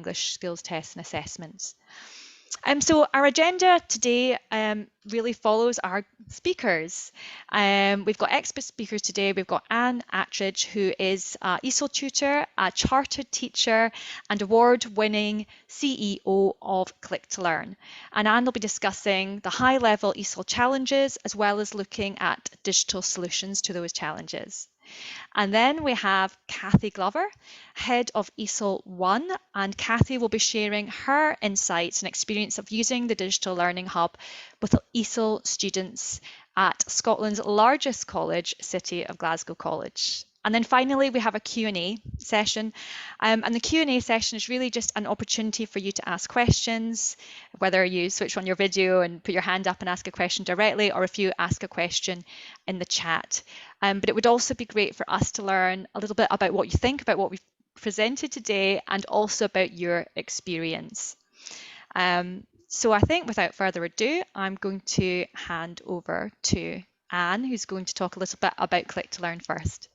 English skills tests and assessments. So our agenda today really follows our speakers. We've got expert speakers today. We've got Anne Attridge, who is an ESOL tutor, a chartered teacher, and award-winning CEO of Click to Learn. And Anne will be discussing the high-level ESOL challenges, as well as looking at digital solutions to those challenges. And then we have Kathy Glover, head of ESOL 1, and Kathy will be sharing her insights and experience of using the Digital Learning Hub with ESOL students at Scotland's largest college, City of Glasgow College. And then finally, we have a Q&A session. And the Q&A session is really just an opportunity for you to ask questions, whether you switch on your video and put your hand up and ask a question directly, or if you ask a question in the chat. But it would also be great for us to learn a little bit about what you think about what we've presented today and also about your experience. So I think without further ado, I'm going to hand over to Anne, who's going to talk a little bit about Click to Learn first.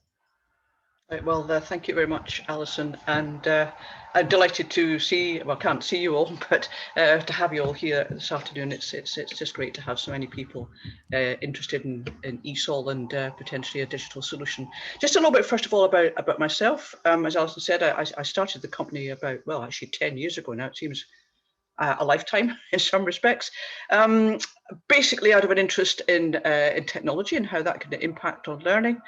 Right, well, thank you very much, Alison, and I'm delighted to see, well, I can't see you all, but to have you all here this afternoon. It's just great to have so many people interested in ESOL and potentially a digital solution. Just a little bit, first of all, about myself. As Alison said, I started the company about, well, actually 10 years ago now. It seems a lifetime in some respects. Basically out of an interest in technology and how that can impact on learning,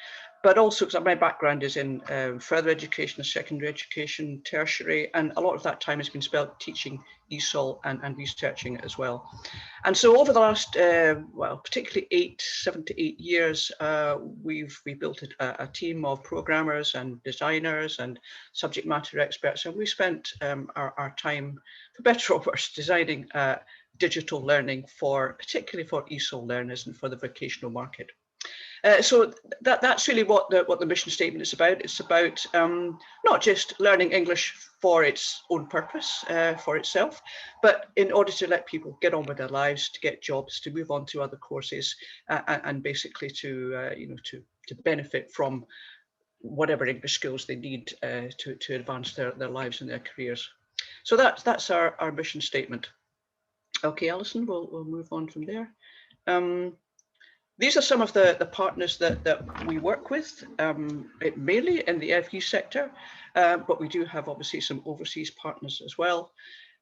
but also because my background is in further education, secondary education, tertiary, and a lot of that time has been spent teaching ESOL and researching it as well. And so over the last, well, particularly 7 to 8 years, we built a team of programmers and designers and subject matter experts, and we spent our time, for better or worse, designing digital learning particularly for ESOL learners and for the vocational market. So that's really what the mission statement is about. It's about not just learning English for its own purpose, for itself, but in order to let people get on with their lives, to get jobs, to move on to other courses, and basically to benefit from whatever English skills they need to advance their lives and their careers. So that's our mission statement. Okay, Alison, we'll move on from there. These are some of the partners that we work with, mainly in the FE sector, but we do have obviously some overseas partners as well.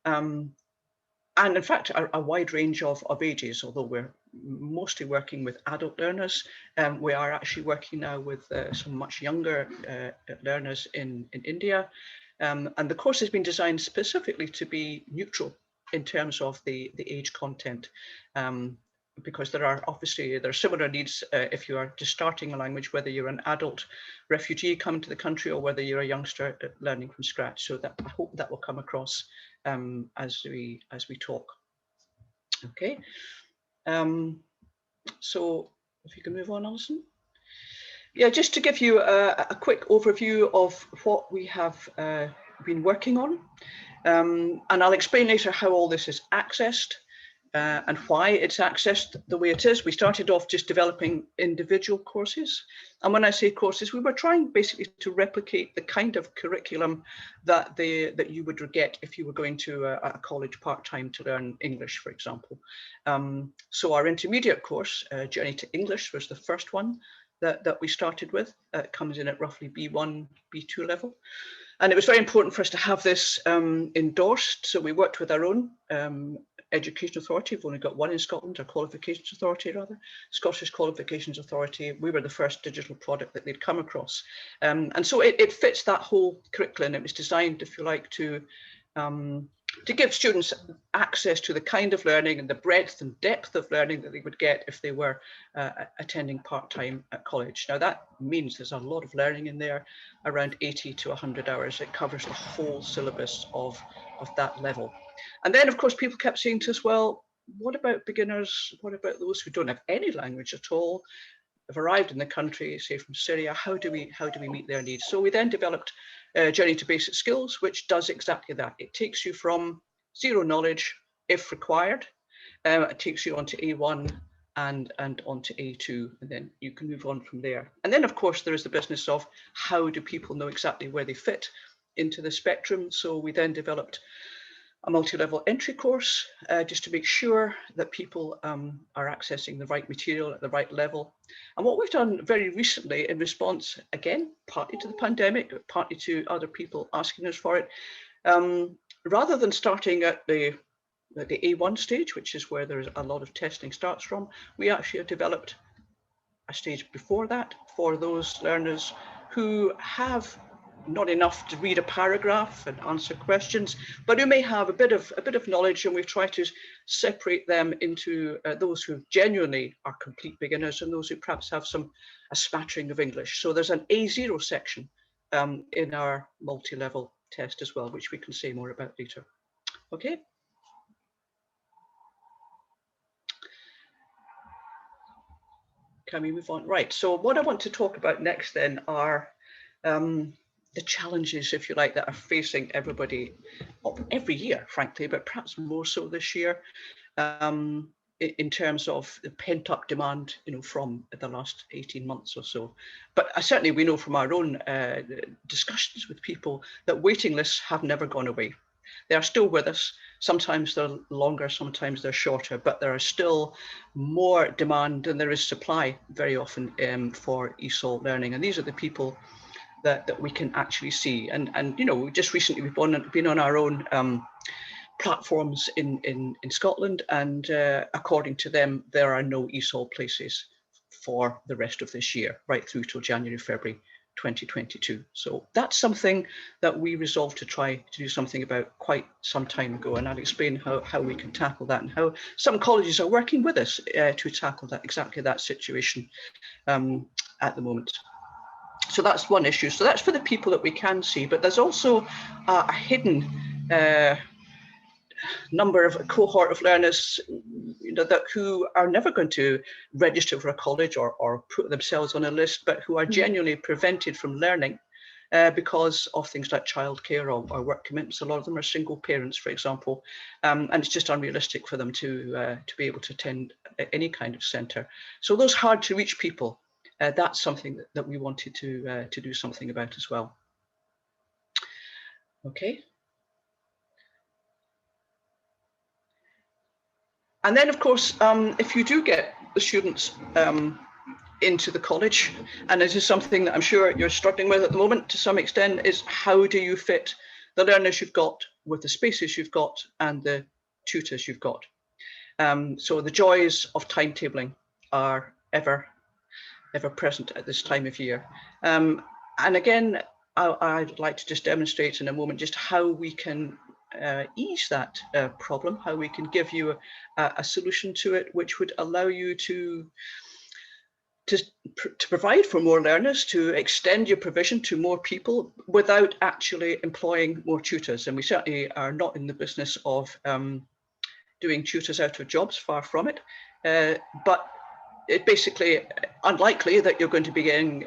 And in fact, a wide range of ages, although we're mostly working with adult learners. We are actually working now with some much younger learners in India. And the course has been designed specifically to be neutral in terms of the age content. Because there are similar needs if you are just starting a language, whether you're an adult refugee coming to the country or whether you're a youngster learning from scratch. So that I hope that will come across as we talk. Okay. So if you can move on, Alison. Yeah, just to give you a quick overview of what we have been working on, and I'll explain later how all this is accessed. And why it's accessed the way it is. We started off just developing individual courses. And when I say courses, we were trying basically to replicate the kind of curriculum that you would get if you were going to a college part-time to learn English, for example. So our intermediate course, Journey to English, was the first one that we started with. It comes in at roughly B1, B2 level. And it was very important for us to have this endorsed. So we worked with our own education authority. We've only got one in Scotland, our qualifications authority rather, Scottish Qualifications Authority. We were the first digital product that they'd come across. And so it fits that whole curriculum. It was designed, if you like, to give students access to the kind of learning and the breadth and depth of learning that they would get if they were attending part-time at college. Now that means there's a lot of learning in there, around 80 to 100 hours. It covers the whole syllabus of that level. And then of course people kept saying to us, well, what about beginners? What about those who don't have any language at all, have arrived in the country, say from Syria? How do we meet their needs? So we then developed Journey to Basic Skills, which does exactly that. It takes you from zero knowledge, if required. It takes you onto A1 and onto A2, and then you can move on from there. And then, of course, there is the business of how do people know exactly where they fit into the spectrum. So we then developed a multi-level entry course just to make sure that people are accessing the right material at the right level. And what we've done very recently in response, again, partly to the pandemic, but partly to other people asking us for it, rather than starting at the A1 stage, which is where there's a lot of testing starts from, we actually have developed a stage before that for those learners who have not enough to read a paragraph and answer questions, but who may have a bit of knowledge, and we've tried to separate them into those who genuinely are complete beginners and those who perhaps have a smattering of English. So there's an A0 section in our multi-level test as well, which we can say more about later. Okay. Can we move on? Right. So what I want to talk about next then are the challenges, if you like, that are facing everybody every year, frankly, but perhaps more so this year, in terms of the pent-up demand, from the last 18 months or so. But certainly we know from our own discussions with people that waiting lists have never gone away. They are still with us. Sometimes they're longer, sometimes they're shorter, but there are still more demand than there is supply very often for ESOL learning. And these are the people that we can actually see. And just recently we've been on our own platforms in Scotland, and according to them, there are no ESOL places for the rest of this year, right through till January, February 2022. So that's something that we resolved to try to do something about quite some time ago, and I'll explain how we can tackle that and how some colleges are working with us to tackle exactly that situation at the moment. So that's one issue. So that's for the people that we can see, but there's also a hidden number of cohort of learners who are never going to register for a college or put themselves on a list, but who are genuinely prevented from learning because of things like childcare or work commitments. A lot of them are single parents, for example, and it's just unrealistic for them to be able to attend any kind of centre. So those hard to reach people, that's something that we wanted to do something about as well. Okay. And then, of course, if you do get the students into the college, and this is something that I'm sure you're struggling with at the moment to some extent, is how do you fit the learners you've got with the spaces you've got and the tutors you've got? So the joys of timetabling are ever present at this time of year. And again, I'd like to just demonstrate in a moment just how we can ease that problem, how we can give you a solution to it, which would allow you to provide for more learners, to extend your provision to more people without actually employing more tutors. And we certainly are not in the business of doing tutors out of jobs, far from it. But it's basically unlikely that you're going to be getting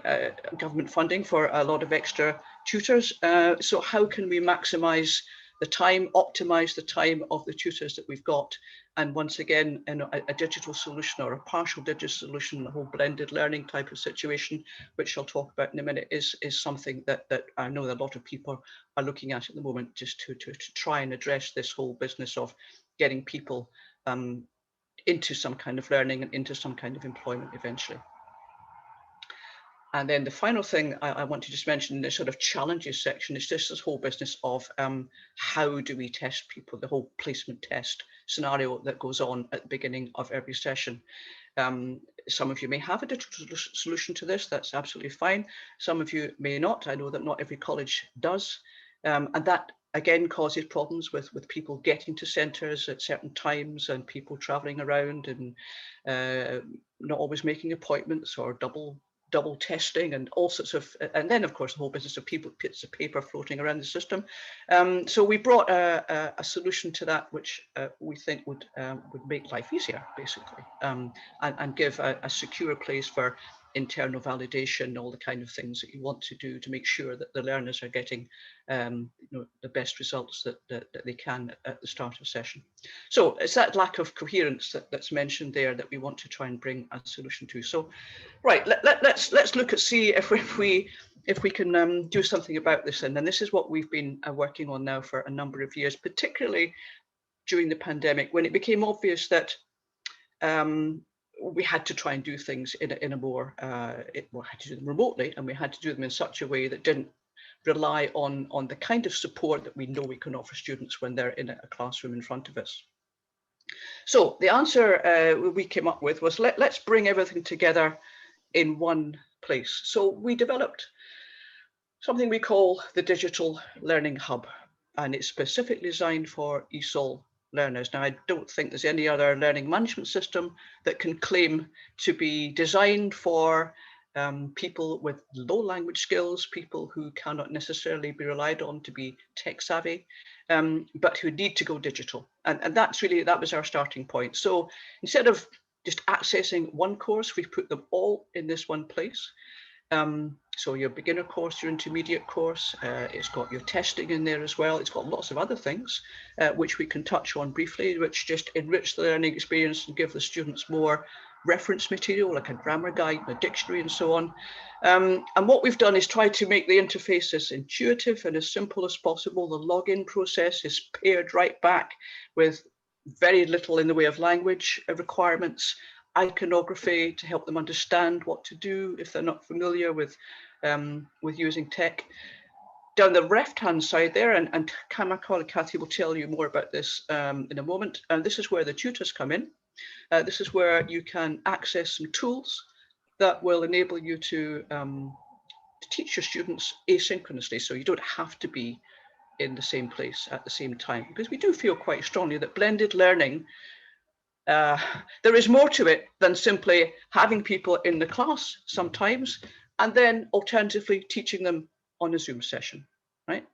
government funding for a lot of extra tutors. So how can we maximize the time, optimize the time of the tutors that we've got? And once again, a digital solution or a partial digital solution, a whole blended learning type of situation, which I'll talk about in a minute, is something that I know that a lot of people are looking at the moment, just to try and address this whole business of getting people into some kind of learning and into some kind of employment eventually. And then the final thing I want to just mention in this sort of challenges section is just this whole business of how do we test people, the whole placement test scenario that goes on at the beginning of every session. Some of you may have a digital solution to this, that's absolutely fine. Some of you may not. I know that not every college does. And that again causes problems with people getting to centres at certain times and people travelling around and not always making appointments or double testing and all sorts of, and then of course the whole business of bits of paper floating around the system. So we brought a solution to that, which we think would make life easier, basically, and give a secure place for internal validation, all the kind of things that you want to do to make sure that the learners are getting the best results that they can at the start of a session. So it's that lack of coherence that's mentioned there that we want to try and bring a solution to. So, right, let's look at see if we can do something about this. And then this is what we've been working on now for a number of years, particularly during the pandemic, when it became obvious that we had to try and do things in a more, we had to do them remotely, and we had to do them in such a way that didn't rely on the kind of support that we know we can offer students when they're in a classroom in front of us. So the answer we came up with was let's bring everything together in one place. So we developed something we call the Digital Learning Hub, and it's specifically designed for ESOL learners. Now, I don't think there's any other learning management system that can claim to be designed for people with low language skills, people who cannot necessarily be relied on to be tech savvy, but who need to go digital. And that was our starting point. So instead of just accessing one course, we've put them all in this one place. So your beginner course, your intermediate course, it's got your testing in there as well. It's got lots of other things which we can touch on briefly, which just enrich the learning experience and give the students more reference material, like a grammar guide, a dictionary, and so on. And what we've done is try to make the interface as intuitive and as simple as possible. The login process is paired right back with very little in the way of language requirements, iconography to help them understand what to do if they're not familiar with using tech. Down the left-hand side there, and my colleague Kathy will tell you more about this in a moment, and this is where the tutors come in. This is where you can access some tools that will enable you to teach your students asynchronously, so you don't have to be in the same place at the same time, because we do feel quite strongly that blended learning, there is more to it than simply having people in the class sometimes, and then alternatively teaching them on a Zoom session, right?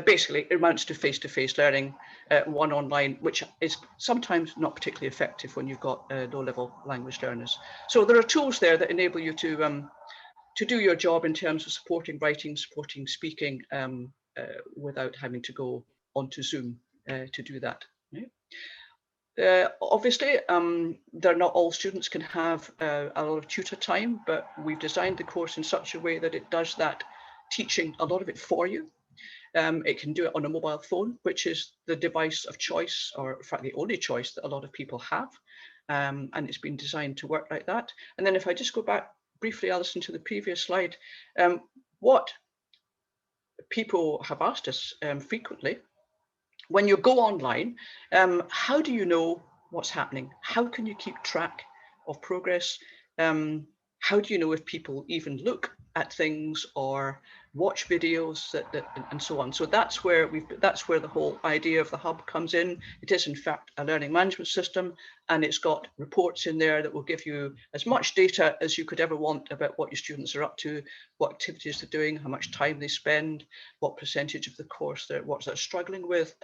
Basically, it amounts to face-to-face learning, one online, which is sometimes not particularly effective when you've got low-level language learners. So there are tools there that enable you to do your job in terms of supporting writing, supporting speaking, without having to go onto Zoom to do that. Right? Obviously, they're not all students can have a lot of tutor time, but we've designed the course in such a way that it does that teaching, a lot of it for you. It can do it on a mobile phone, which is the device of choice, or in fact, the only choice that a lot of people have. And it's been designed to work like that. And then if I just go back briefly, Alison, to the previous slide, what people have asked us frequently, when you go online, how do you know what's happening? How can you keep track of progress? How do you know if people even look at things or watch videos and so on? So that's where the whole idea of the hub comes in. It is in fact a learning management system, and it's got reports in there that will give you as much data as you could ever want about what your students are up to, what activities they're doing, how much time they spend, what percentage of the course they're struggling with.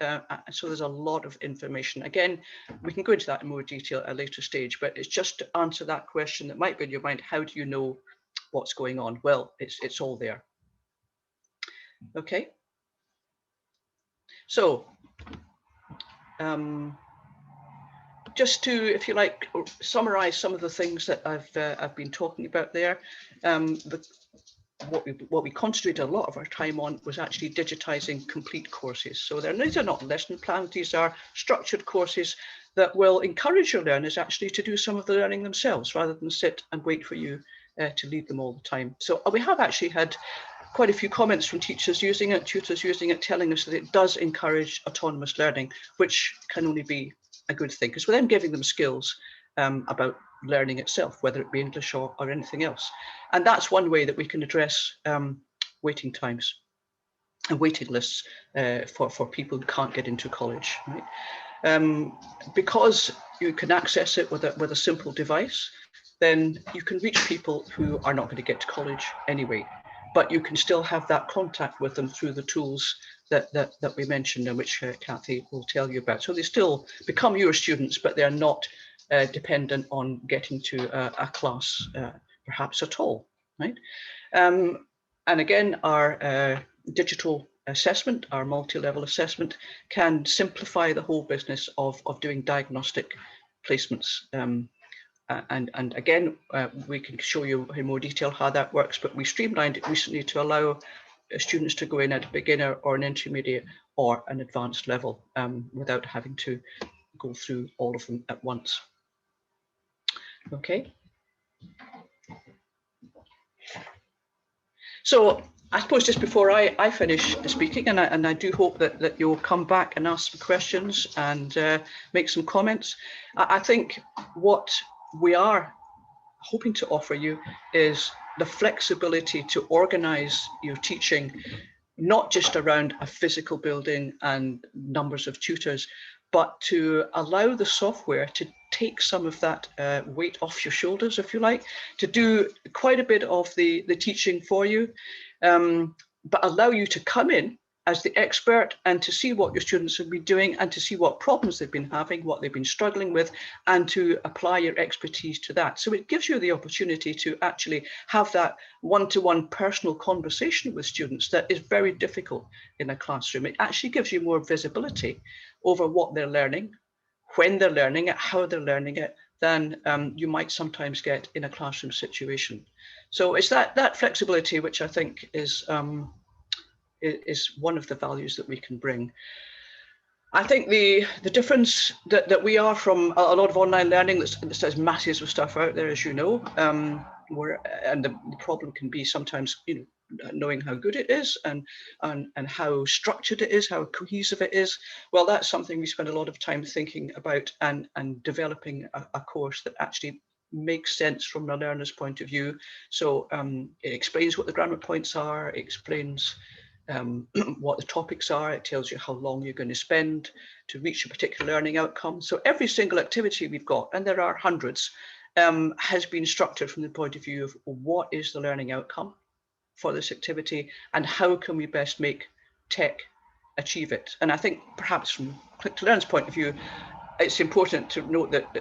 So there's a lot of information. Again, we can go into that in more detail at a later stage, but it's just to answer that question that might be in your mind: how do you know what's going on? Well, it's all there. Okay. So just to, if you like, summarize some of the things that I've been talking about there. What we concentrated a lot of our time on was actually digitizing complete courses. So these are not lesson plans, these are structured courses that will encourage your learners actually to do some of the learning themselves, rather than sit and wait for you to lead them all the time. So we have actually had quite a few comments from teachers using it, tutors using it, telling us that it does encourage autonomous learning, which can only be a good thing, because we're then giving them skills about learning itself, whether it be English or anything else. And that's one way that we can address waiting times and waiting lists for people who can't get into college, right? Because you can access it with a simple device, then you can reach people who are not going to get to college anyway, but you can still have that contact with them through the tools that we mentioned, and which Kathy will tell you about. So they still become your students, but they're not dependent on getting to a class perhaps at all, right? And again, our digital assessment, our multi-level assessment, can simplify the whole business of doing diagnostic placements. And again, we can show you in more detail how that works, but we streamlined it recently to allow students to go in at a beginner or an intermediate or an advanced level without having to go through all of them at once. Okay. So I suppose just before I finish speaking, and I do hope that you'll come back and ask some questions and make some comments. I think what we are hoping to offer you is the flexibility to organize your teaching, not just around a physical building and numbers of tutors, but to allow the software to take some of that weight off your shoulders, if you like, to do quite a bit of the teaching for you, but allow you to come in as the expert and to see what your students have been doing and to see what problems they've been having, what they've been struggling with, and to apply your expertise to that. So it gives you the opportunity to actually have that one-to-one personal conversation with students that is very difficult in a classroom. It actually gives you more visibility over what they're learning, when they're learning it, how they're learning it, than you might sometimes get in a classroom situation. So it's that flexibility which I think is one of the values that we can bring. I think the difference that we are from a lot of online learning that says masses of stuff out there, as you know, and the problem can be sometimes, knowing how good it is and how structured it is, how cohesive it is. Well, that's something we spend a lot of time thinking about and developing a course that actually makes sense from a learner's point of view. So it explains what the grammar points are, it explains what the topics are, it tells you how long you're going to spend to reach a particular learning outcome. So every single activity we've got, and there are hundreds, has been structured from the point of view of what is the learning outcome for this activity and how can we best make tech achieve it. And I think perhaps from Click to Learn's point of view, it's important to note that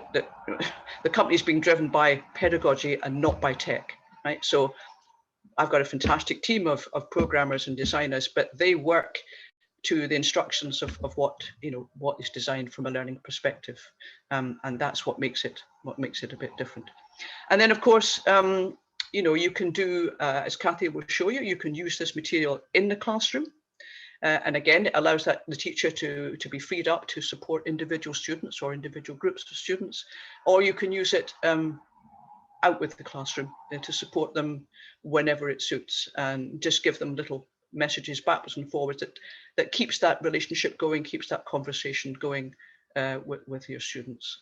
the company is being driven by pedagogy and not by tech, right? So I've got a fantastic team of programmers and designers, but they work to the instructions of what is designed from a learning perspective, and that's what makes it a bit different. And then, of course, you can do, as Kathy will show you, you can use this material in the classroom. And again, it allows the teacher to be freed up to support individual students or individual groups of students, or you can use it out with the classroom to support them whenever it suits, and just give them little messages backwards and forwards that keeps that relationship going, keeps that conversation going with your students.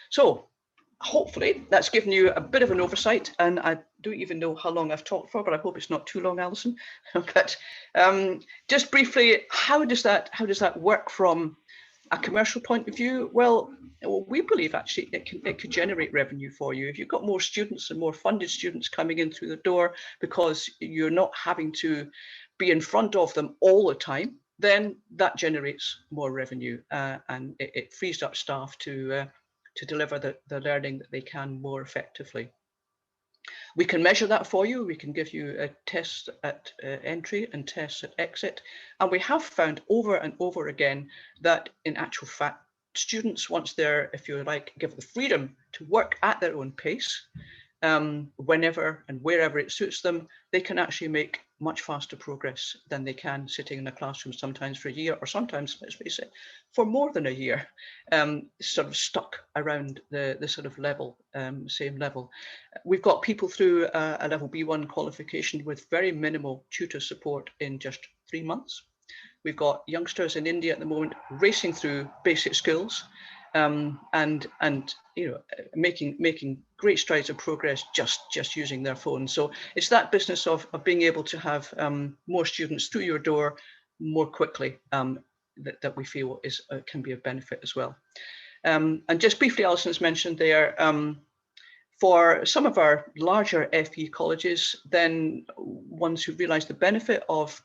So hopefully that's given you a bit of an oversight, and I don't even know how long I've talked for, but I hope it's not too long, Alison. But just briefly, how does that work from a commercial point of view? Well, we believe actually it could generate revenue for you. If you've got more students and more funded students coming in through the door because you're not having to be in front of them all the time, then that generates more revenue, and it frees up staff to deliver the learning that they can more effectively. We can measure that for you. We can give you a test at entry and tests at exit. And we have found over and over again that in actual fact, students, once they're, if you like, give the freedom to work at their own pace, whenever and wherever it suits them, they can actually make much faster progress than they can sitting in a classroom sometimes for a year, or sometimes, let's face it, for more than a year, sort of stuck around the sort of level, same level. We've got people through a level B1 qualification with very minimal tutor support in just 3 months. We've got youngsters in India at the moment racing through basic skills, and making great strides of progress just using their phone. So it's that business of being able to have more students through your door more quickly that we feel can be of benefit as well. And just briefly, Alison has mentioned there, for some of our larger FE colleges, then ones who realise the benefit of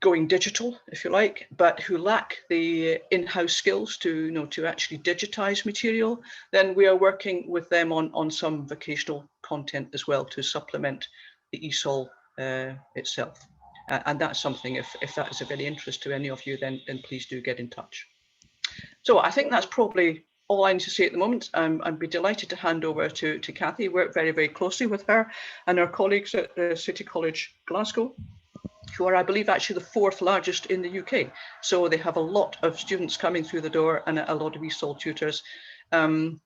going digital, if you like, but who lack the in-house skills to actually digitize material, then we are working with them on some vocational content as well to supplement the ESOL itself. And that's something, if that is of any interest to any of you, then please do get in touch. So I think that's probably all I need to say at the moment. I'd be delighted to hand over to Kathy. Work very, very closely with her and our colleagues at the City College Glasgow, who are, I believe, actually the 4th largest in the UK. So they have a lot of students coming through the door and a lot of ESOL tutors. And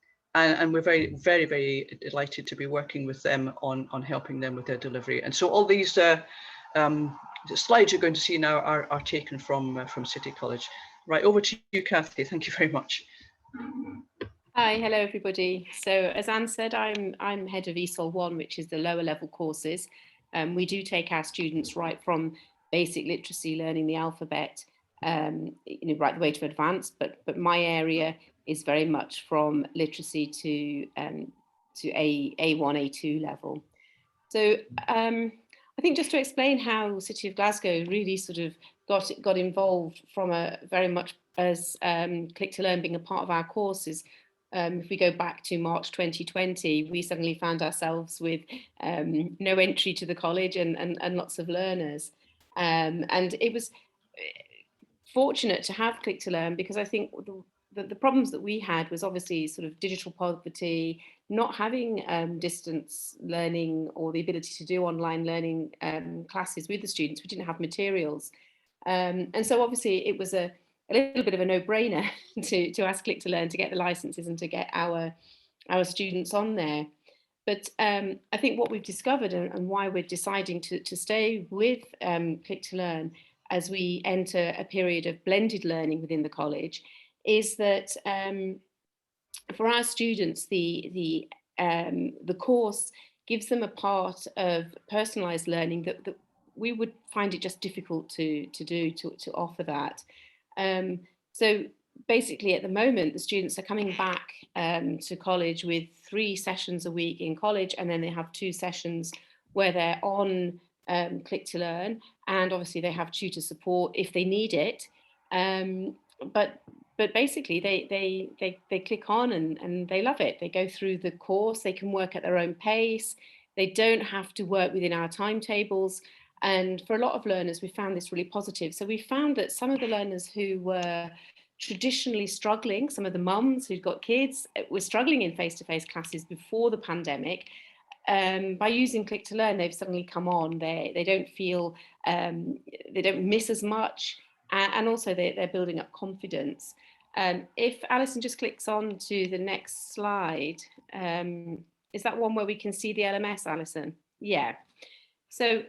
we're very, very, very delighted to be working with them on helping them with their delivery. And so all these the slides you're going to see now are taken from City College. Right, over to you, Kathy. Thank you very much. Hi, hello everybody. So as Anne said, I'm head of ESOL 1, which is the lower level courses. We do take our students right from basic literacy, learning the alphabet, right the way to advanced. But my area is very much from literacy to A1, A2 level. So I think just to explain how City of Glasgow really sort of got involved from a very much as Click to Learn being a part of our courses. If we go back to March 2020, we suddenly found ourselves with no entry to the college and lots of learners. And it was fortunate to have Click to Learn, because I think the problems that we had was obviously sort of digital poverty, not having distance learning or the ability to do online learning classes with the students. We didn't have materials. And so obviously it was a little bit of a no-brainer to ask Click to Learn to get the licenses and to get our students on there. But I think what we've discovered and why we're deciding to stay with Click to Learn as we enter a period of blended learning within the college is that for our students, the course gives them a part of personalised learning that we would find it just difficult to offer that. So basically at the moment, the students are coming back to college with 3 sessions a week in college, and then they have 2 sessions where they're on Click to Learn, and obviously they have tutor support if they need it. But basically they click on and they love it. They go through the course, they can work at their own pace, they don't have to work within our timetables. And for a lot of learners, we found this really positive. So we found that some of the learners who were traditionally struggling, some of the mums who'd got kids, were struggling in face-to-face classes before the pandemic. By using Click to Learn, they've suddenly come on. They don't feel, they don't miss as much, and also they're building up confidence. If Alison just clicks on to the next slide, is that one where we can see the LMS, Alison? Yeah. So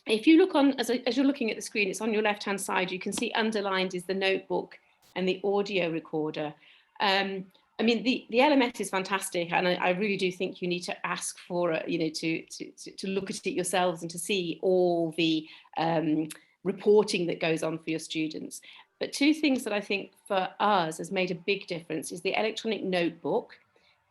if you look on, as you're looking at the screen, it's on your left-hand side, you can see underlined is the notebook and the audio recorder. I mean, the LMS is fantastic, and I really do think you need to ask for it, to look at it yourselves and to see all the reporting that goes on for your students. But 2 things that I think for us has made a big difference is the electronic notebook,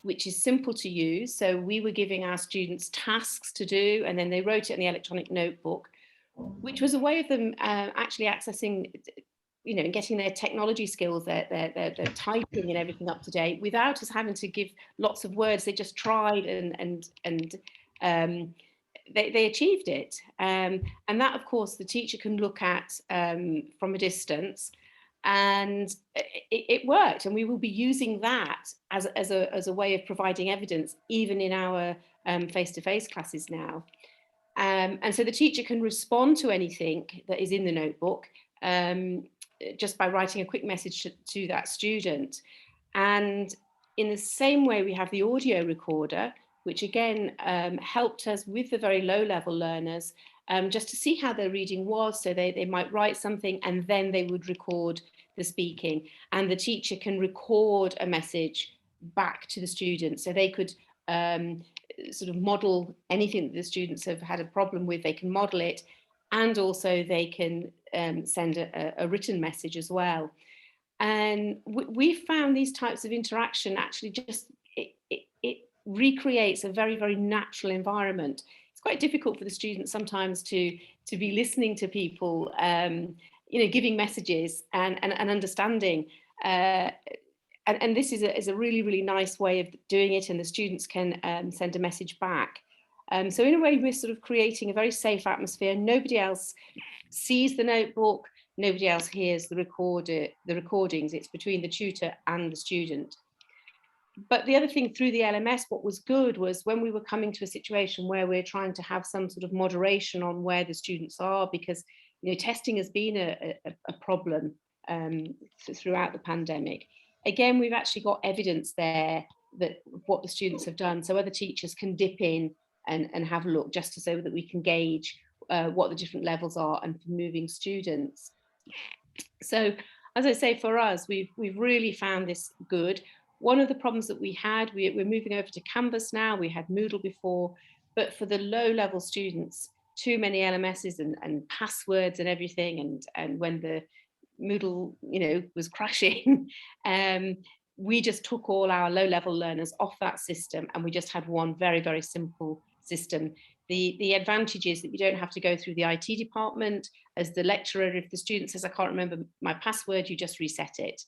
which is simple to use. So we were giving our students tasks to do, and then they wrote it in the electronic notebook, which was a way of them actually accessing, and getting their technology skills, their typing and everything up to date without us having to give lots of words. They just tried and they achieved it. And that, of course, the teacher can look at from a distance, and it worked. And we will be using that as a way of providing evidence, even in our face-to-face classes now. And so the teacher can respond to anything that is in the notebook just by writing a quick message to that student. And in the same way, we have the audio recorder, which again helped us with the very low-level learners just to see how their reading was. So they might write something and then they would record the speaking, and the teacher can record a message back to the student. So they could sort of model anything that the students have had a problem with, they can model it, and also they can send a written message as well. And we found these types of interaction actually just, it recreates a very, very natural environment. It's quite difficult for the students sometimes to be listening to people, giving messages and understanding. and this is a really, really nice way of doing it, and the students can send a message back. So in a way, we're sort of creating a very safe atmosphere. Nobody else sees the notebook, nobody else hears the recordings. It's between the tutor and the student. But the other thing through the LMS, what was good was when we were coming to a situation where we're trying to have some sort of moderation on where the students are, because testing has been a problem throughout the pandemic. Again, we've actually got evidence there that what the students have done, so other teachers can dip in and have a look, just so that we can gauge what the different levels are and for moving students. So as I say, for us, we've really found this good. One of the problems that we had, we're moving over to Canvas now. We had Moodle before, but for the low-level students, too many LMSs and passwords and everything, and when the Moodle was crashing, we just took all our low-level learners off that system, and we just had one very, very simple system. The advantage is that you don't have to go through the IT department. As the lecturer, if the student says, I can't remember my password, you just reset it.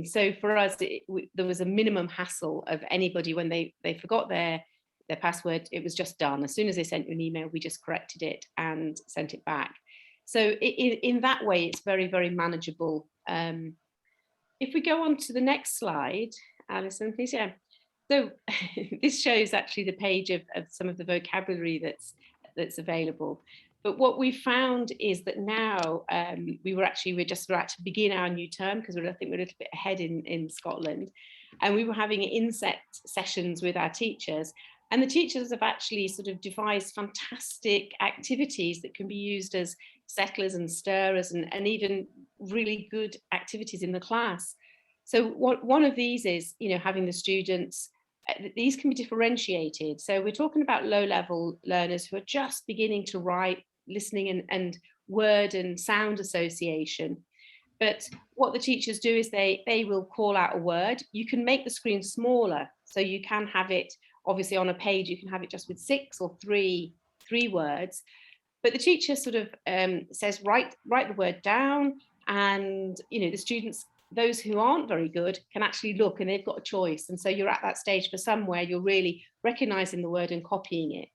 So for us, there was a minimum hassle of anybody when they forgot their password. It was just done. As soon as they sent you an email, we just corrected it and sent it back. So in that way, it's very, very manageable. If we go on to the next slide, Alison, please, yeah. So this shows actually the page of some of the vocabulary that's available. But what we found is that now we're just about to begin our new term, because I think we're a little bit ahead in Scotland, and we were having inset sessions with our teachers, and the teachers have actually sort of devised fantastic activities that can be used as settlers and stirrers, and even really good activities in the class. So one of these is, having the students, these can be differentiated. So we're talking about low-level learners who are just beginning to write, listening and word and sound association. But what the teachers do is they will call out a word. You can make the screen smaller, so you can have it, obviously on a page, you can have it just with 6 or 3 words. But the teacher sort of says, write the word down, and the students, those who aren't very good, can actually look, and they've got a choice. And so you're at that stage for some where you're really recognizing the word and copying it.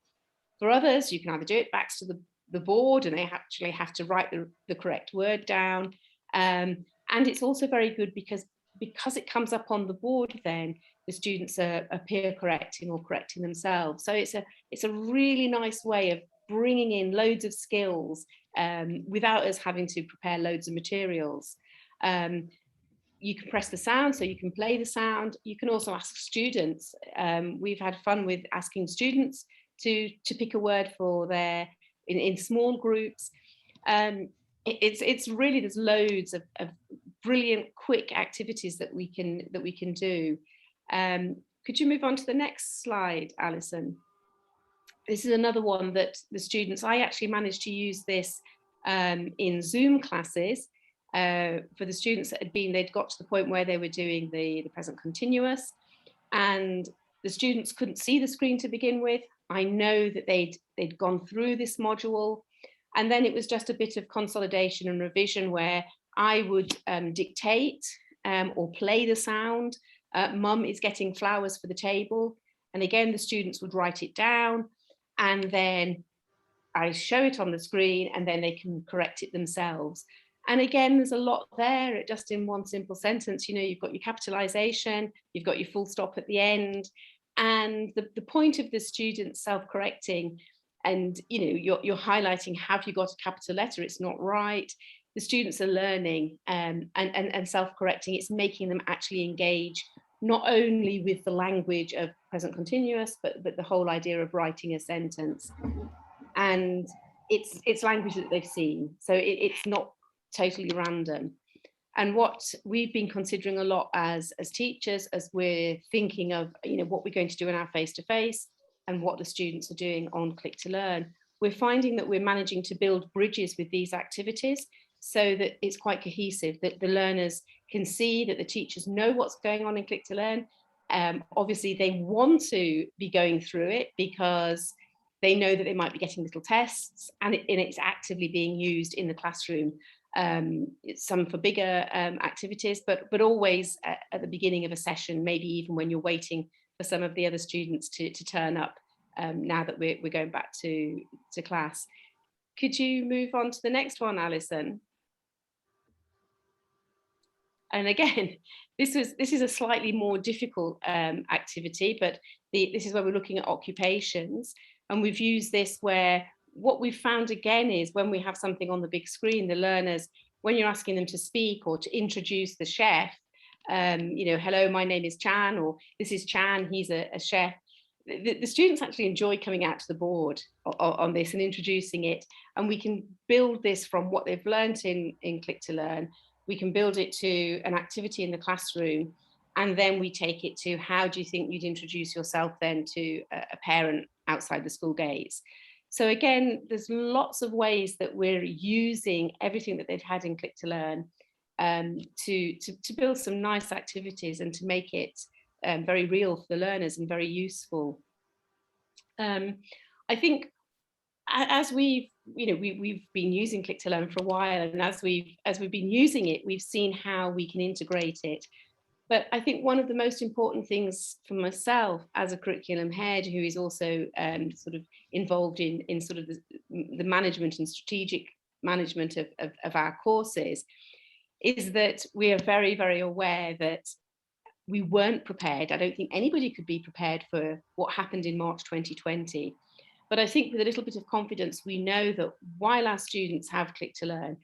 For others, you can either do it back to the board, and they actually have to write the correct word down. And it's also very good because it comes up on the board, then the students are peer correcting or correcting themselves. So it's a really nice way of bringing in loads of skills without us having to prepare loads of materials. You can press the sound, so you can play the sound. You can also ask students. We've had fun with asking students to pick a word for in small groups. It's really, there's loads of brilliant, quick activities that we can do. Could you move on to the next slide, Alison? This is another one that the students, I actually managed to use this in Zoom classes for the students that they'd got to the point where they were doing the present continuous, and the students couldn't see the screen to begin with. I know that they'd gone through this module, and then it was just a bit of consolidation and revision where I would dictate or play the sound. Mum is getting flowers for the table. And again, the students would write it down, and then I show it on the screen, and then they can correct it themselves. And again, there's a lot there just in one simple sentence. You've got your capitalization, you've got your full stop at the end. And the point of the student self-correcting, and you're highlighting, have you got a capital letter? It's not right. The students are learning and self-correcting. It's making them actually engage not only with the language of present continuous, but the whole idea of writing a sentence. And it's language that they've seen, so it's not totally random. And what we've been considering a lot as teachers, as we're thinking of what we're going to do in our face-to-face and what the students are doing on Click to Learn, we're finding that we're managing to build bridges with these activities so that it's quite cohesive, that the learners can see that the teachers know what's going on in Click to Learn. Obviously, they want to be going through it because they know that they might be getting little tests, and it's actively being used in the classroom. some for bigger activities, but always at the beginning of a session, maybe even when you're waiting for some of the other students to turn up, now that we're going back to class. Could you move on to the next one, Alison? And again, this is a slightly more difficult activity, but this is where we're looking at occupations. And we've used this where what we've found again is when we have something on the big screen, the learners, when you're asking them to speak or to introduce the chef, you know, hello, my name is Chan, or this is Chan, he's a chef. The students actually enjoy coming out to the board on this and introducing it. And we can build this from what they've learned in Click to Learn. We can build it to an activity in the classroom, and then we take it to how do you think you'd introduce yourself then to a parent outside the school gates. So again, there's lots of ways that we're using everything that they've had in Click to Learn to build some nice activities and to make it very real for the learners and very useful. I think as we've been using Click to Learn for a while, and as we've been using it, we've seen how we can integrate it. But I think one of the most important things for myself as a curriculum head, who is also sort of involved in sort of the management and strategic management of our courses, is that we are very, very aware that we weren't prepared. I don't think anybody could be prepared for what happened in March 2020. But I think with a little bit of confidence, we know that while our students have Click to Learn,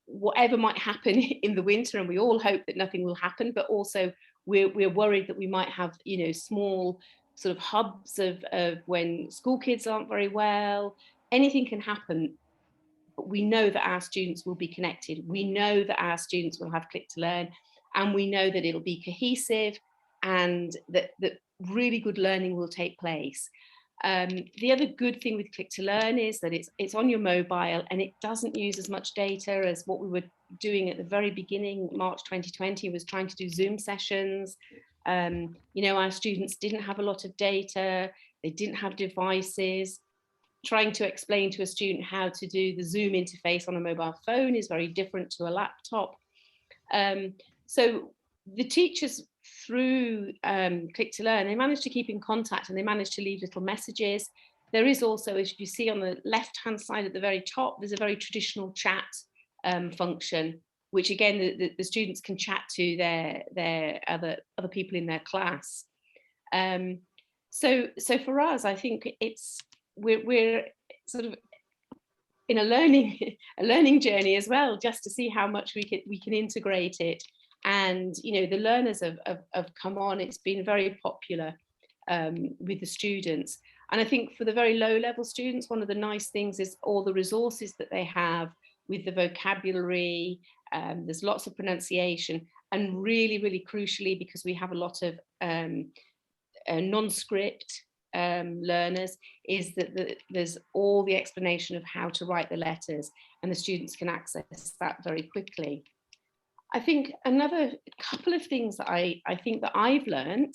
whatever might happen in the winter, and we all hope that nothing will happen, but also we're worried that we might have, you know, small sort of hubs of when school kids aren't very well, anything can happen. But we know that our students will be connected. We know that our students will have Click to Learn, and we know that it'll be cohesive and that really good learning will take place. The other good thing with Click to Learn is that it's on your mobile and it doesn't use as much data as what we were doing at the very beginning. March 2020 was trying to do Zoom sessions. You know, our students didn't have a lot of data, they didn't have devices. Trying to explain to a student how to do the Zoom interface on a mobile phone is very different to a laptop. So the teachers through Click to Learn, they managed to keep in contact and they managed to leave little messages. There is also, as you see on the left-hand side at the very top, there's a very traditional chat function, which again, the students can chat to their other people in their class. So for us, I think we're sort of in a learning journey as well, just to see how much we can integrate it. And you know, the learners have come on. It's been very popular with the students. And I think for the very low level students, one of the nice things is all the resources that they have with the vocabulary. There's lots of pronunciation, and really, really crucially, because we have a lot of non-script learners, is that there's all the explanation of how to write the letters, and the students can access that very quickly. I think another couple of things that I think that I've learned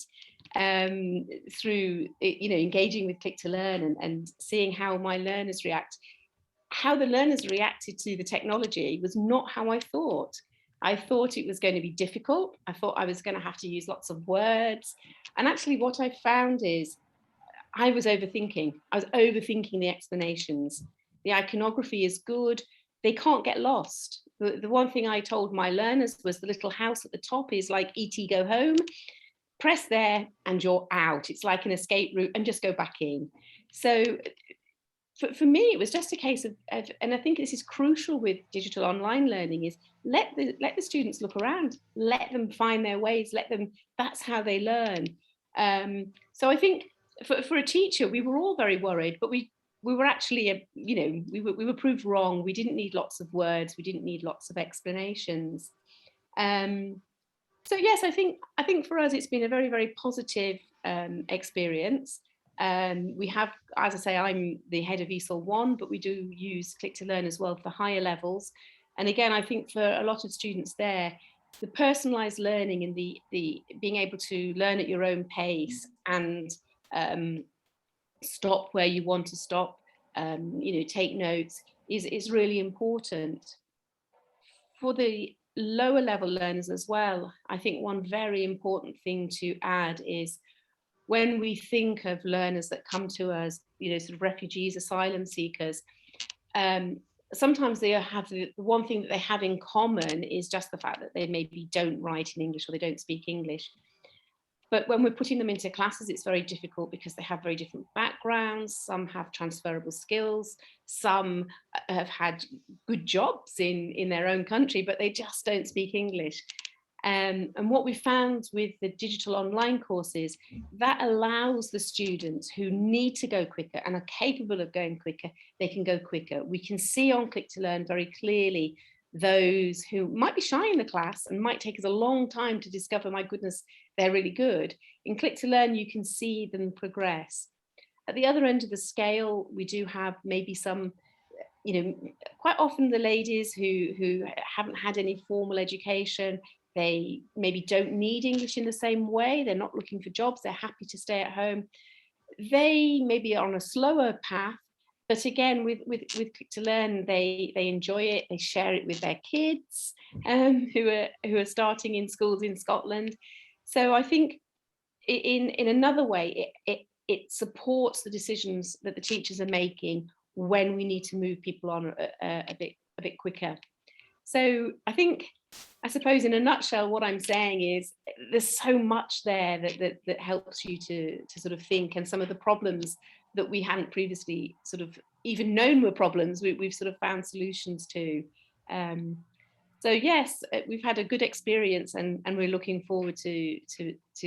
through, you know, engaging with Click to Learn and seeing how my learners react, how the learners reacted to the technology was not how I thought. I thought it was going to be difficult. I thought I was going to have to use lots of words. And actually what I found is I was overthinking. I was overthinking the explanations. The iconography is good. They can't get lost. The one thing I told my learners was the little house at the top is like E.T. Go Home. Press there and you're out. It's like an escape route, and just go back in. So for me, it was just a case of, and I think this is crucial with digital online learning, is let the students look around, let them find their ways, that's how they learn. So I think for a teacher, we were all very worried, but we were actually, you know, we were proved wrong. We didn't need lots of words. We didn't need lots of explanations. So yes, I think for us, it's been a very, very positive experience. We have, as I say, I'm the head of ESOL 1, but we do use Click to Learn as well for higher levels. And again, I think for a lot of students there, the personalised learning and the being able to learn at your own pace and stop where you want to stop, you know, take notes is really important. for the lower level learners as well, I think one very important thing to add is when we think of learners that come to us, sort of refugees, asylum seekers, sometimes they have the one thing that they have in common is just the fact that they maybe don't write in English or they don't speak English. But when we're putting them into classes, it's very difficult because they have very different backgrounds. Some have transferable skills. Some have had good jobs in their own country, but they just don't speak English. And what we found with the digital online courses, that allows the students who need to go quicker and are capable of going quicker, they can go quicker. We can see on Click to Learn very clearly those who might be shy in the class and might take us a long time to discover, my goodness, they're really good. In Click to Learn, you can see them progress. At the other end of the scale, we do have maybe some, quite often the ladies who haven't had any formal education, they maybe don't need English in the same way. They're not looking for jobs. They're happy to stay at home. They maybe are on a slower path, but again, with Click to Learn, they enjoy it. They share it with their kids who are starting in schools in Scotland. So I think in another way, it supports the decisions that the teachers are making when we need to move people on a bit quicker. So I suppose in a nutshell, what I'm saying is there's so much there that helps you to sort of think, and some of the problems that we hadn't previously sort of even known were problems, we've sort of found solutions to. So yes, we've had a good experience, and we're looking forward to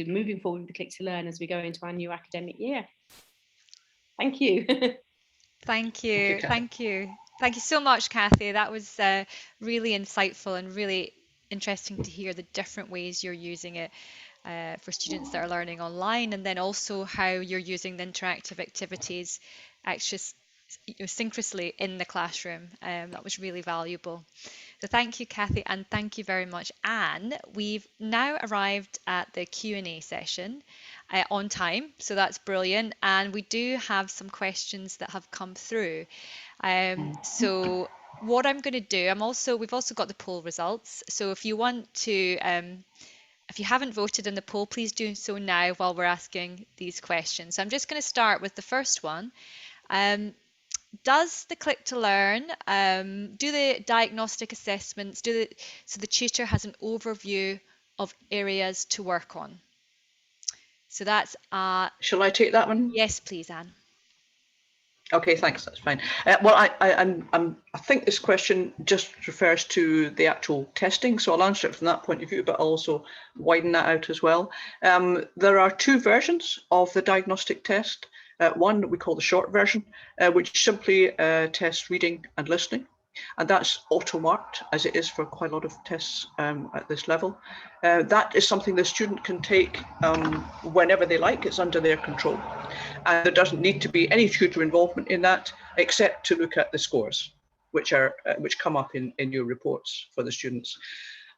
moving forward with the Click to Learn as we go into our new academic year. Thank you. Thank you. Thank you. Thank you so much, Kathy. That was really insightful and really interesting to hear the different ways you're using it for students that are learning online, and then also how you're using the interactive activities synchronously in the classroom. That was really valuable. So thank you, Kathy, and thank you very much, Anne. We've now arrived at the Q&A session on time, so that's brilliant. And we do have some questions that have come through. So what I'm going to do, we've also got the poll results. So if you want to, if you haven't voted in the poll, please do so now while we're asking these questions. So I'm just going to start with the first one. Does the Click to Learn do the diagnostic assessments, so the tutor has an overview of areas to work on? So that's Shall I take that one? Yes, please, Anne. Okay, thanks. That's fine. Well, I think this question just refers to the actual testing, so I'll answer it from that point of view, but I'll also widen that out as well. There are two versions of the diagnostic test. One that we call the short version, which simply tests reading and listening. And that's auto-marked, as it is for quite a lot of tests at this level. That is something the student can take whenever they like. It's under their control. And there doesn't need to be any tutor involvement in that, except to look at the scores, which come up in your reports for the students.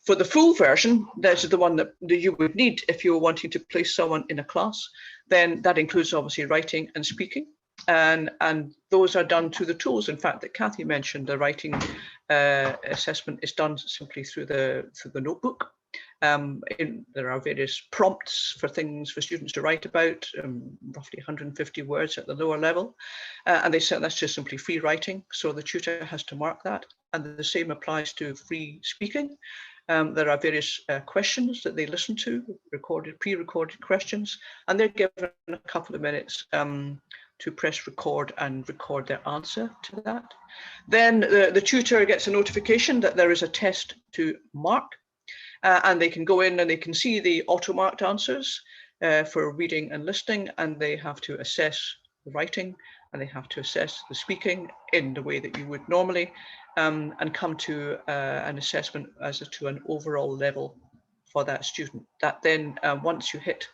For the full version, this is the one that you would need if you were wanting to place someone in a class. Then that includes obviously writing and speaking. And those are done through the tools, in fact, that Kathy mentioned. The writing assessment is done simply through the notebook. There are various prompts for things for students to write about, roughly 150 words at the lower level. And they said that's just simply free writing, so the tutor has to mark that. And the same applies to free speaking. There are various questions that they listen to, pre-recorded questions, and they're given a couple of minutes to press record and record their answer to that. Then the tutor gets a notification that there is a test to mark, and they can go in and they can see the auto-marked answers for reading and listening, and they have to assess the writing and they have to assess the speaking in the way that you would normally, and come to an assessment as to an overall level for that student. That then, once you hit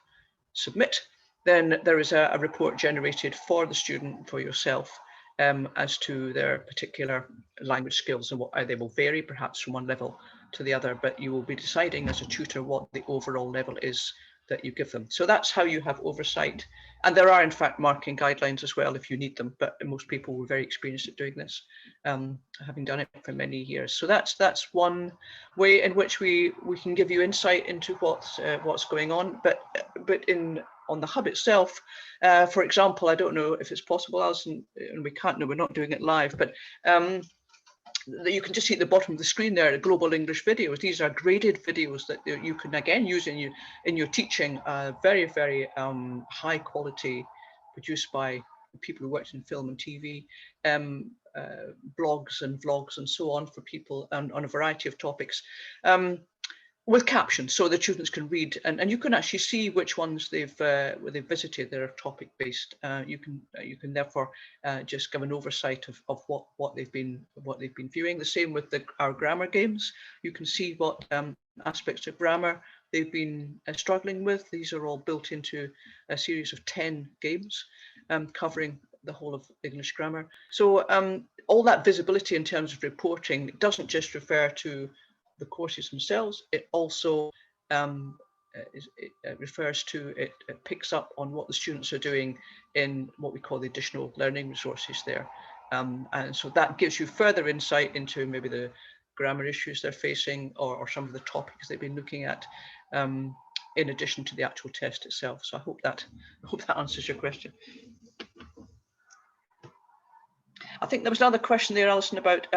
submit, then there is a report generated for the student, for yourself, as to their particular language skills, and what they will vary perhaps from one level to the other, but you will be deciding as a tutor what the overall level is that you give them. So that's how you have oversight. And there are, in fact, marking guidelines as well if you need them, but most people were very experienced at doing this, having done it for many years. So that's one way in which we can give you insight into what's going on. But on the hub itself, for example, I don't know if it's possible, Alison, and we can't, no, we're not doing it live, but you can just see at the bottom of the screen there, the global English videos. These are graded videos that you can again use in your teaching. Very, very high quality, produced by people who worked in film and TV, blogs and vlogs and so on for people on a variety of topics. With captions, so the students can read, and you can actually see which ones they've visited. They're topic based. You can therefore just give an oversight of what they've been viewing. The same with our grammar games. You can see what aspects of grammar they've been struggling with. These are all built into a series of 10 games covering the whole of English grammar. So all that visibility in terms of reporting doesn't just refer to the courses themselves, it also refers to, it picks up on what the students are doing in what we call the additional learning resources there. And so that gives you further insight into maybe the grammar issues they're facing, or some of the topics they've been looking at, in addition to the actual test itself. So I hope that answers your question. I think there was another question there, Alison, about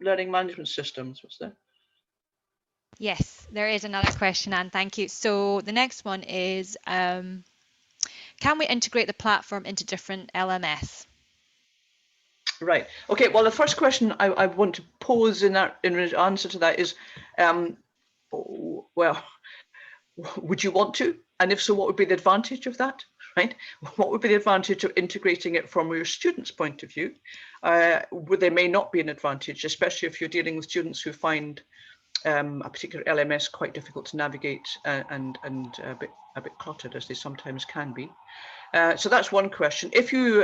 learning management systems. What's there? Yes, there is another question, Anne, thank you. So the next one is, can we integrate the platform into different LMS? Right. Okay. Well, the first question I want to pose in answer to that is, well, would you want to? And if so, what would be the advantage of that? Right? What would be the advantage of integrating it from your students' point of view? There may not be an advantage, especially if you're dealing with students who find a particular LMS quite difficult to navigate and a bit cluttered, as they sometimes can be. So that's one question. If you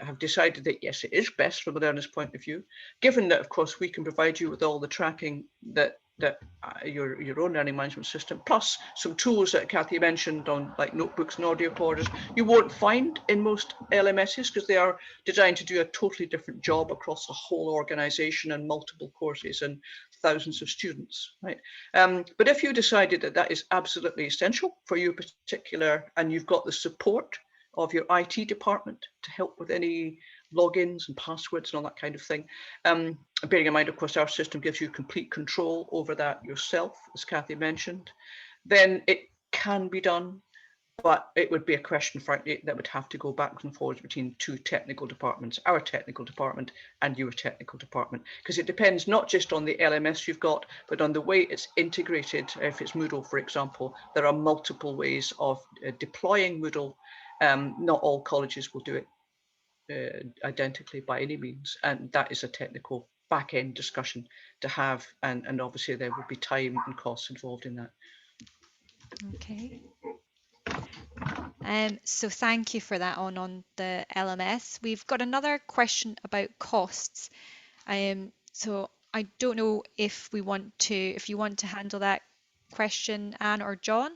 have decided that yes, it is best from the learner's point of view, given that of course we can provide you with all the tracking that your own learning management system, plus some tools that Kathy mentioned on like notebooks and audio recorders, you won't find in most LMSs because they are designed to do a totally different job across a whole organization and multiple courses and thousands of students, right? But if you decided that that is absolutely essential for your particular, and you've got the support of your IT department to help with any logins and passwords and all that kind of thing. Bearing in mind, of course, our system gives you complete control over that yourself, as Kathy mentioned, then it can be done, but it would be a question, frankly, that would have to go backwards and forwards between two technical departments, our technical department and your technical department, because it depends not just on the LMS you've got, but on the way it's integrated. If it's Moodle, for example, there are multiple ways of deploying Moodle. Not all colleges will do it identically by any means, and that is a technical back-end discussion to have, and obviously there would be time and costs involved in that. Okay. So thank you for that on the LMS. We've got another question about costs. So I don't know if you want to handle that question, Anne or John.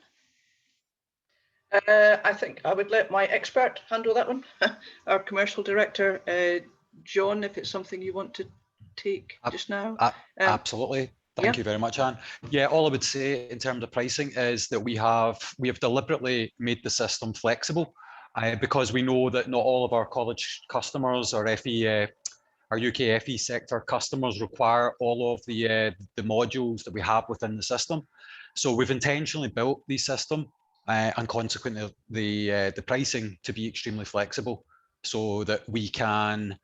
I think I would let my expert handle that one. Our commercial director, John, if it's something you want to take just now. Absolutely. Thank you very much, Anne. Yeah, all I would say in terms of pricing is that we have deliberately made the system flexible because we know that not all of our college customers or our UK FE sector customers require all of the modules that we have within the system. So we've intentionally built the system and consequently the pricing to be extremely flexible, so that we can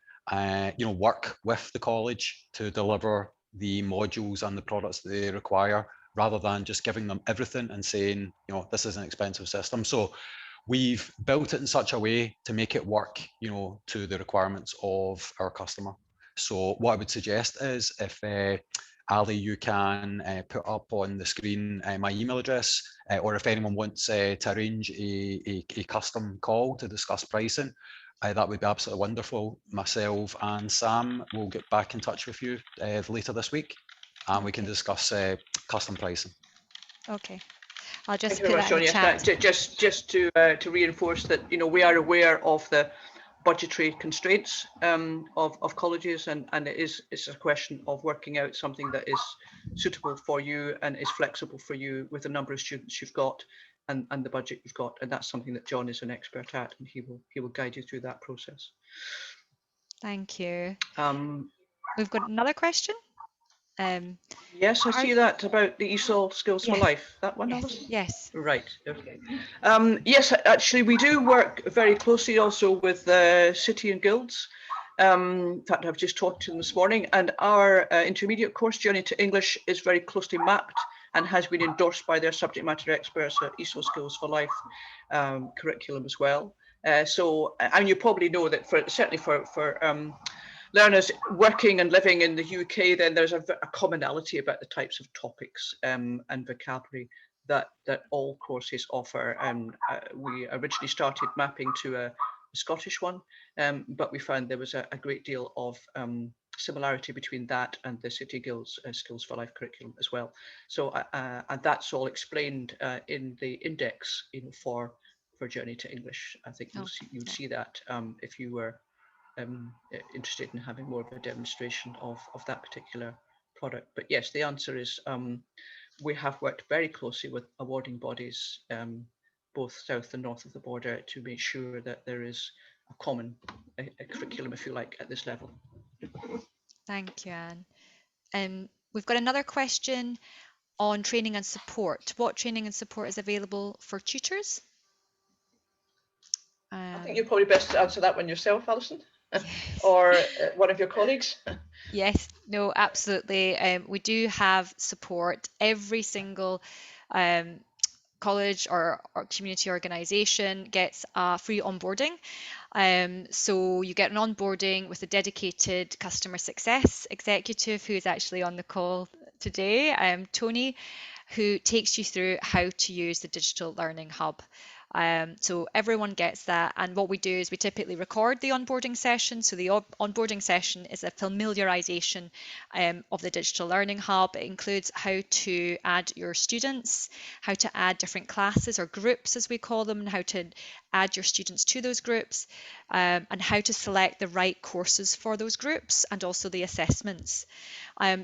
work with the college to deliver the modules and the products that they require, rather than just giving them everything and saying, this is an expensive system. So we've built it in such a way to make it work, to the requirements of our customer. So what I would suggest is, if Ali, you can put up on the screen my email address, or if anyone wants to arrange a custom call to discuss pricing, that would be absolutely wonderful. Myself and Sam will get back in touch with you later this week. and we can discuss custom pricing. Okay, I'll Thank just you put very much, that in John. the Yes, chat. just to reinforce that, you know, we are aware of the budgetary constraints of colleges, and it's a question of working out something that is suitable for you and is flexible for you with the number of students you've got and the budget you've got, and that's something that John is an expert at, and he will guide you through that process. Thank you. Um, We've got another question. Yes, I see that about the ESOL Skills for Yes, Life. That one, yes, Alice? yes. Right. Okay. Yes, actually, we do work very closely also with City and Guilds. In fact, I've just talked to them this morning, and our intermediate course, Journey to English, is very closely mapped and has been endorsed by their subject matter experts at ESOL Skills for Life curriculum as well. So, and you probably know that certainly for learners working and living in the UK, then there's a commonality about the types of topics and vocabulary that all courses offer. We originally started mapping to a Scottish one, but we found there was a great deal of similarity between that and the City Guilds Skills for Life curriculum as well. So, and that's all explained in the index, you know, for Journey to English. I think you'll see that if you were interested in having more of a demonstration of that particular product. But yes, the answer is we have worked very closely with awarding bodies, both south and north of the border, to make sure that there is a common curriculum, if you like, at this level. Thank you, Anne. We've got another question on training and support. What training and support is available for tutors? I think you're probably best to answer that one yourself, Alison, Yes. or one of your colleagues. Yes, no, absolutely. We do have support. Every single college or community organisation gets a free onboarding. So you get an onboarding with a dedicated customer success executive who is actually on the call today, Tony, who takes you through how to use the Digital Learning Hub. So everyone gets that, and what we do is we typically record the onboarding session. So the onboarding session is a familiarization of the Digital Learning Hub. It includes how to add your students, how to add different classes or groups as we call them, and how to add your students to those groups, and how to select the right courses for those groups, and also the assessments.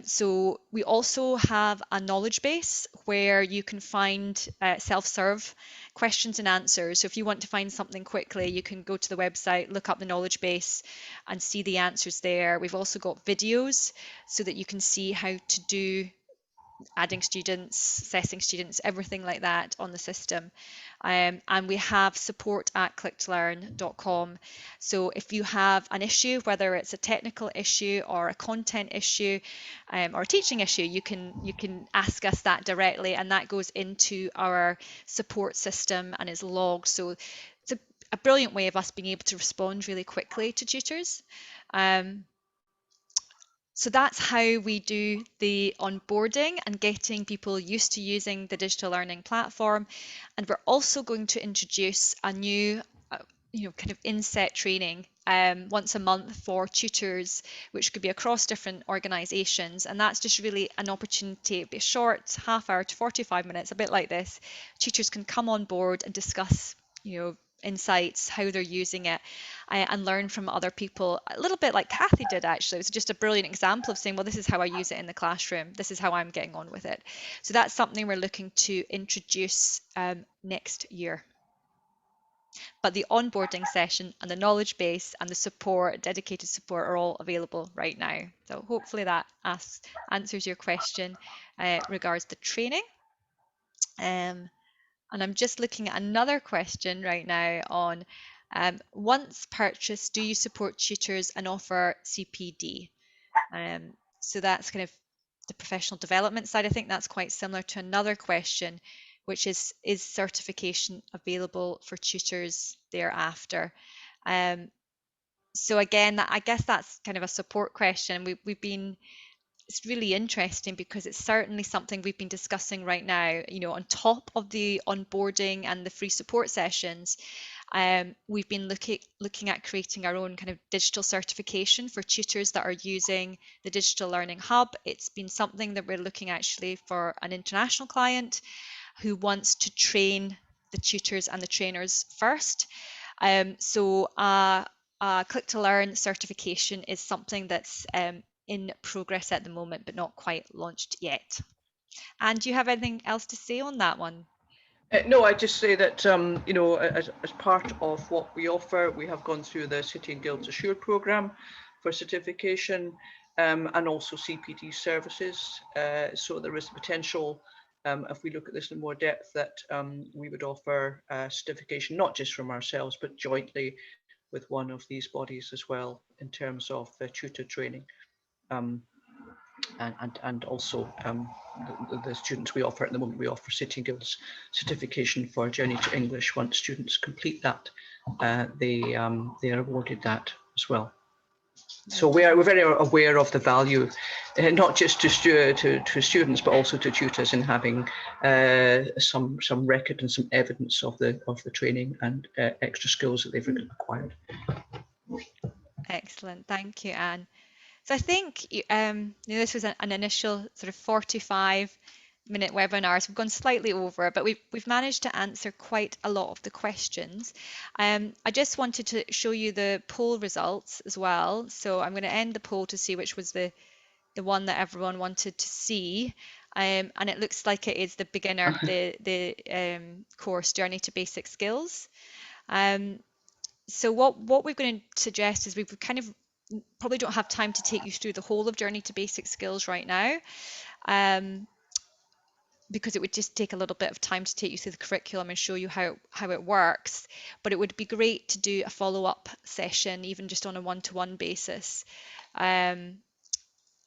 So we also have a knowledge base where you can find self-serve questions and answers. So if you want to find something quickly, you can go to the website, look up the knowledge base and see the answers there. We've also got videos so that you can see how to do adding students, assessing students, everything like that on the system. And we have support@clicktolearn.com. So if you have an issue, whether it's a technical issue or a content issue or a teaching issue, you can ask us that directly, and that goes into our support system and is logged. So it's a brilliant way of us being able to respond really quickly to tutors. So that's how we do the onboarding and getting people used to using the digital learning platform. And we're also going to introduce a new, kind of inset training once a month for tutors, which could be across different organisations. And that's just really an opportunity. It'll be a short half hour to 45 minutes, a bit like this. Tutors can come on board and discuss, insights, how they're using it, and learn from other people, a little bit like Kathy did actually. It was just a brilliant example of saying, well, this is how I use it in the classroom, this is how I'm getting on with it. So that's something we're looking to introduce next year. But the onboarding session and the knowledge base and the support, dedicated support, are all available right now. So hopefully that answers your question regards the training. And I'm just looking at another question right now on once purchased, do you support tutors and offer CPD? So that's kind of the professional development side. I think that's quite similar to another question, which is certification available for tutors thereafter? So again, I guess that's kind of a support question. It's really interesting because it's certainly something we've been discussing right now, on top of the onboarding and the free support sessions. We've been looking at creating our own kind of digital certification for tutors that are using the Digital Learning Hub. It's been something that we're looking actually for an international client who wants to train the tutors and the trainers first. So Click to Learn certification is something that's in progress at the moment, but not quite launched yet. And do you have anything else to say on that one? No, I just say that, you know, as part of what we offer, we have gone through the City and Guilds Assure programme for certification, and also CPD services. So there is the potential, if we look at this in more depth, that we would offer certification, not just from ourselves, but jointly with one of these bodies as well, in terms of tutor training. And also the students we offer at the moment, we offer City and Guilds certification for Journey to English. Once students complete that, they are awarded that as well. So we're very aware of the value, not just to students, but also to tutors in having some record and some evidence of the training and extra skills that they've acquired. Excellent, thank you, Anne. So I think this was an initial sort of 45-minute webinar, so we've gone slightly over, but we've managed to answer quite a lot of the questions. I just wanted to show you the poll results as well. So I'm going to end the poll to see which was the one that everyone wanted to see. And it looks like it is the beginner, the course Journey to Basic Skills. So what we're going to suggest is we've kind of probably don't have time to take you through the whole of Journey to Basic Skills right now, because it would just take a little bit of time to take you through the curriculum and show you how it works. But it would be great to do a follow-up session, even just on a one-to-one basis,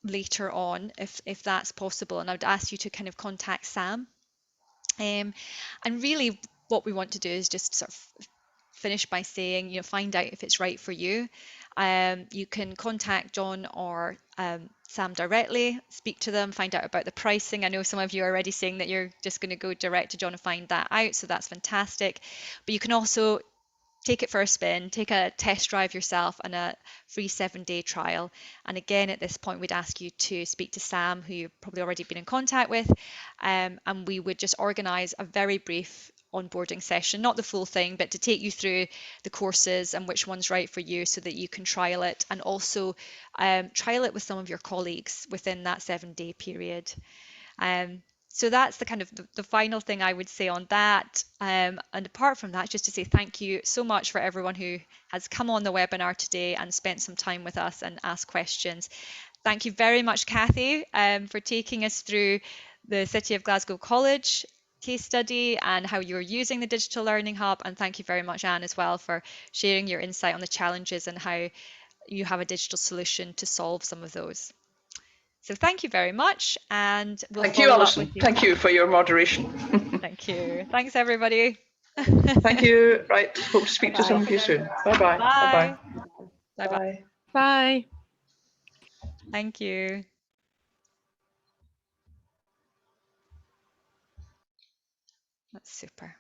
later on, if that's possible. And I would ask you to kind of contact Sam. And really what we want to do is just sort of finish by saying, you know, find out if it's right for you. You can contact John or Sam directly, speak to them, find out about the pricing. I know some of you are already saying that you're just going to go direct to John and find that out, so that's fantastic. But you can also take it for a spin, take a test drive yourself and a free 7-day trial. And again, at this point, we'd ask you to speak to Sam, who you've probably already been in contact with, and we would just organise a very brief onboarding session, not the full thing, but to take you through the courses and which one's right for you so that you can trial it, and also trial it with some of your colleagues within that 7-day period. So that's the kind of the final thing I would say on that. And apart from that, just to say thank you so much for everyone who has come on the webinar today and spent some time with us and asked questions. Thank you very much, Kathy, for taking us through the City of Glasgow College case study and how you're using the Digital Learning Hub. And thank you very much, Anne, as well, for sharing your insight on the challenges and how you have a digital solution to solve some of those. So thank you very much, and we'll Thank you, Alison. Thank you for your moderation. Thank you. Thanks, everybody. Thank you. Right. Hope to speak to some of you soon. Bye-bye. Bye. Bye-bye. Bye. Bye. Thank you. That's super.